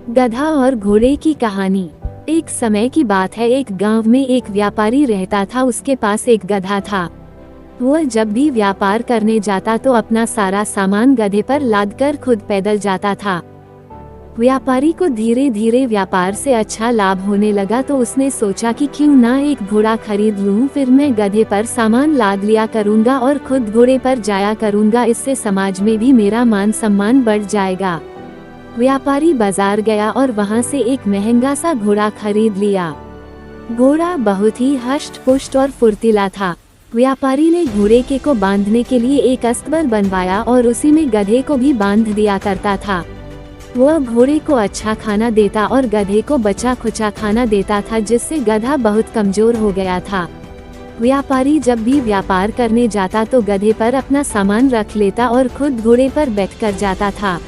गधा और घोड़े की कहानी। एक समय की बात है, एक गांव में एक व्यापारी रहता था। उसके पास एक गधा था। वह जब भी व्यापार करने जाता तो अपना सारा सामान गधे पर लादकर खुद पैदल जाता था। व्यापारी को धीरे धीरे व्यापार से अच्छा लाभ होने लगा तो उसने सोचा कि क्यों ना एक घोड़ा खरीद लूं, फिर मैं गधे पर सामान लाद लिया करूंगा और खुद घोड़े पर जाया करूंगा। इससे समाज में भी मेरा मान सम्मान बढ़ जाएगा। व्यापारी बाजार गया और वहां से एक महंगा सा घोड़ा खरीद लिया। घोड़ा बहुत ही हष्ट पुष्ट और फुर्तीला था। व्यापारी ने घोड़े को बांधने के लिए एक अस्तबल बनवाया और उसी में गधे को भी बांध दिया करता था। वह घोड़े को अच्छा खाना देता और गधे को बचा खुचा खाना देता था, जिससे गधा बहुत कमजोर हो गया था। व्यापारी जब भी व्यापार करने जाता तो गधे पर अपना सामान रख लेता और खुद घोड़े पर बैठकर जाता था।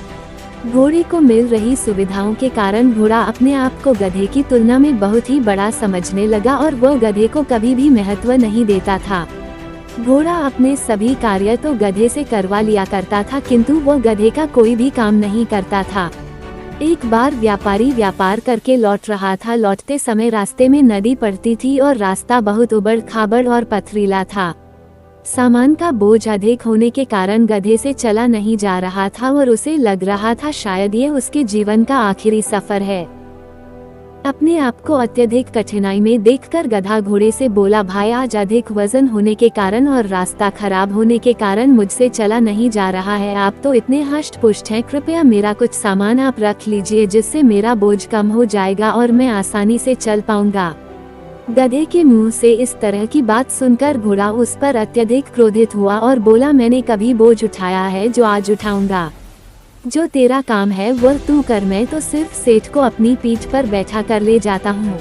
घोड़े को मिल रही सुविधाओं के कारण घोड़ा अपने आप को गधे की तुलना में बहुत ही बड़ा समझने लगा और वो गधे को कभी भी महत्व नहीं देता था। घोड़ा अपने सभी कार्य तो गधे से करवा लिया करता था, किंतु वो गधे का कोई भी काम नहीं करता था। एक बार व्यापारी व्यापार करके लौट रहा था। लौटते समय रास्ते में नदी पड़ती थी और रास्ता बहुत उबड़ खाबड़ और पथरीला था। सामान का बोझ अधिक होने के कारण गधे से चला नहीं जा रहा था और उसे लग रहा था शायद ये उसके जीवन का आखिरी सफर है। अपने आप को अत्यधिक कठिनाई में देखकर गधा घोड़े से बोला, भाई आज अधिक वजन होने के कारण और रास्ता खराब होने के कारण मुझसे चला नहीं जा रहा है। आप तो इतने हष्ट पुष्ट हैं, कृपया मेरा कुछ सामान आप रख लीजिए, जिससे मेरा बोझ कम हो जाएगा और मैं आसानी से चल पाऊंगा। गधे के मुंह से इस तरह की बात सुनकर घोड़ा उस पर अत्यधिक क्रोधित हुआ और बोला, मैंने कभी बोझ उठाया है जो आज उठाऊंगा। जो तेरा काम है वह तू कर, मैं तो सिर्फ सेठ को अपनी पीठ पर बैठा कर ले जाता हूँ।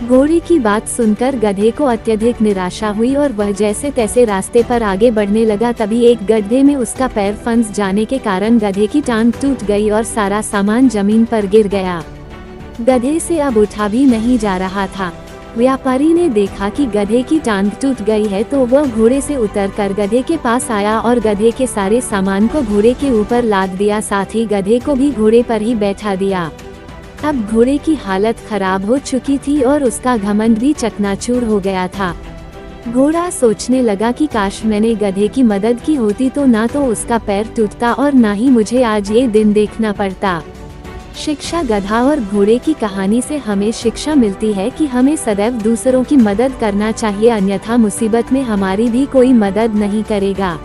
घोड़े की बात सुनकर गधे को अत्यधिक निराशा हुई और वह जैसे तैसे रास्ते पर आगे बढ़ने लगा। तभी एक गड्ढे में उसका पैर फंस जाने के कारण गधे की टांग टूट गई और सारा सामान जमीन पर गिर गया। गधे से अब उठा भी नहीं जा रहा था। व्यापारी ने देखा कि गधे की टांग टूट गई है तो वह घोड़े से उतरकर गधे के पास आया और गधे के सारे सामान को घोड़े के ऊपर लाद दिया, साथ ही गधे को भी घोड़े पर ही बैठा दिया। अब घोड़े की हालत खराब हो चुकी थी और उसका घमंड भी चकनाचूर हो गया था। घोड़ा सोचने लगा कि काश मैंने गधे की मदद की होती तो ना तो उसका पैर टूटता और ना ही मुझे आज ये दिन देखना पड़ता। शिक्षा। गधा और घोड़े की कहानी से हमें शिक्षा मिलती है कि हमें सदैव दूसरों की मदद करना चाहिए, अन्यथा मुसीबत में हमारी भी कोई मदद नहीं करेगा।